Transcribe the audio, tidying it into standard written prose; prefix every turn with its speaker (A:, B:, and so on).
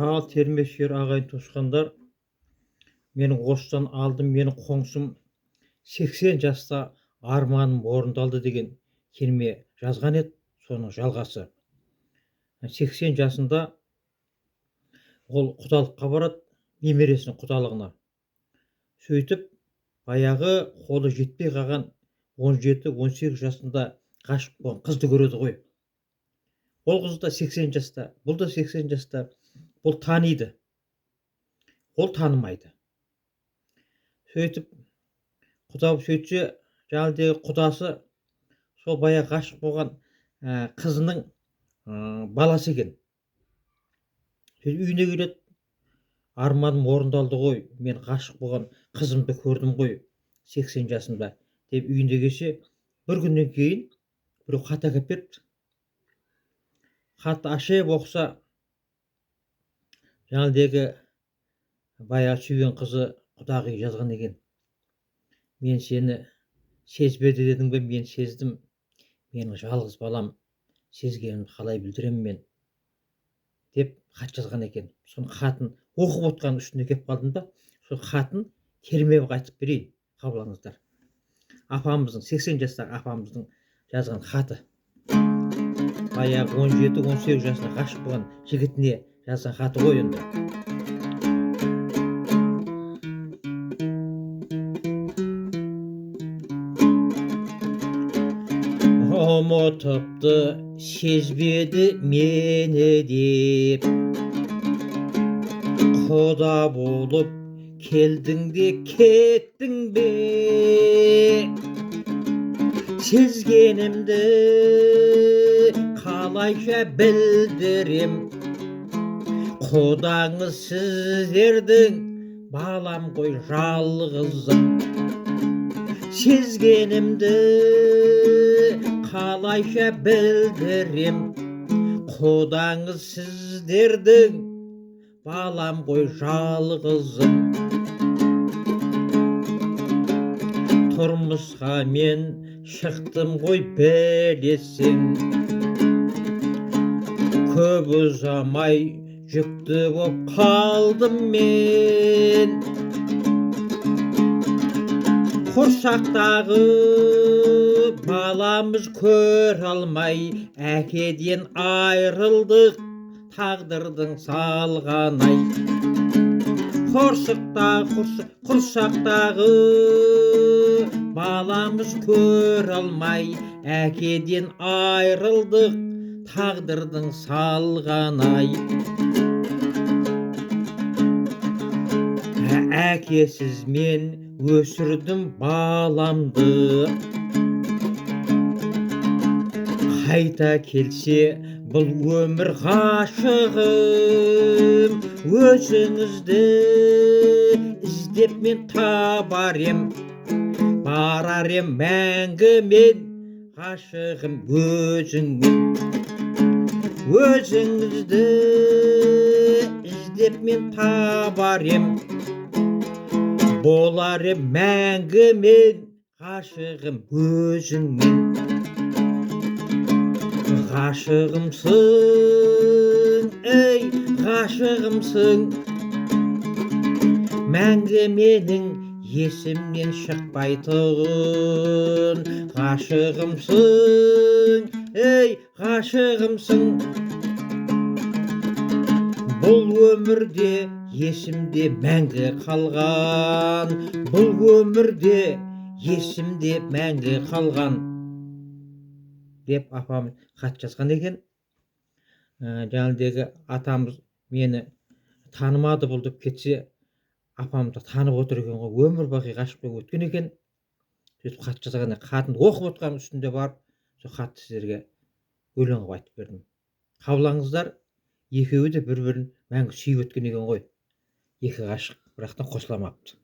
A: Ал термешер ағайын туысқандар, менің осыдан алдым менің қоңсым 80 жаста арманым орындалды деген терме жазған еді. Соның жалғасы. 80 жасында ол құдалыққа барады, немересінің құдалығына. Сөйтіп, баяғы қолы жетпей қалған 17-18 жасында ғашық болған қызды көреді ғой. Ол қыз да 80 жаста, бұл да 80 жаста. Бұл таниды, ол танымайды. Сөйтіп, сөйтсе, жаңағыдегі құдасы сол баяғы ғашық болған қызының баласы екен. Үйіне келеді, арманым орындалды ғой, мен ғашық болған қызымды көрдім ғой 80 жасымда деп үйіне келсе, бір күннен кейін біреу хат әкеліп беріпті. Хат ашып оқыса, жаңағыдегі баяғы сүйген қызы құдағи жазған екен. Мен сені сезбеді дедің бе, мен сездім. Менің жалғыз балам, сезгенімді қалай білдірем мен деп хат жазған екен. Соның хатын оқып отқан үстіне келіп қалдым да, сол хатын термеп айтып берейін, қабылдаңыздар. Апамыздың 80 жастағы апамыздың жазған хаты. Баяғы 17-18 жасында ғашық болған жігітіне жазған хаты ғой енді. Ұмытыпты сезбеді мені деп, құда болып келдің де кеттің бе, сезгенімді қалайша білдірем, құдаңыз сіздердің балам ғой жалғызым. Сезгенімді қалайша білдірем, құдаңыз сіздердің балам ғой жалғызым. Тұрмысқа мен шықтым ғой білесің, көп ұзамай жүкті боп қалдым мен. Құрсақтағы баламыз көр алмай, әкеден айрылдық, тағдырдың салғаны-ай. Құрсақтағы баламыз көр алмай, әкеден айрылдық, тағдырдың салғаны-ай. Әкесіз мен өсірдім баламды, қайта келсе бұл өмір ғашығым. Өзіңізді іздеп мен табар ем, барар ем мәңгі мен ғашығым өзіңмен. Өзіңізді іздеп мен табар ем, болар ем мәңгі мен ғашығым өзіңмен. Ғашығымсың, ей ғашығымсың, мәңгі менің есімнен шықпайтын. Ғашығымсың, ей ғашығымсың, бұл өмірде есімде мәңгі қалған. Бұл өмірде есімде мәңгі қалған деп апам хат жазған екен. Жаңағыдегі атамыз мені танымады бұл деп кетсе, апамды танып отыр екен ғой, өмір бақи ғашық болып өткен екен. Сөйтіп хат жазған, хатын оқып отқан үстінде барып, сол хатты сіздерге өлең қылып айтып бердім. Қабылдаңыздар, екеуі де бір-бірін мәңгі сүйіп өткен екен ғой. Екі ғашық, бірақтан қосыламапты.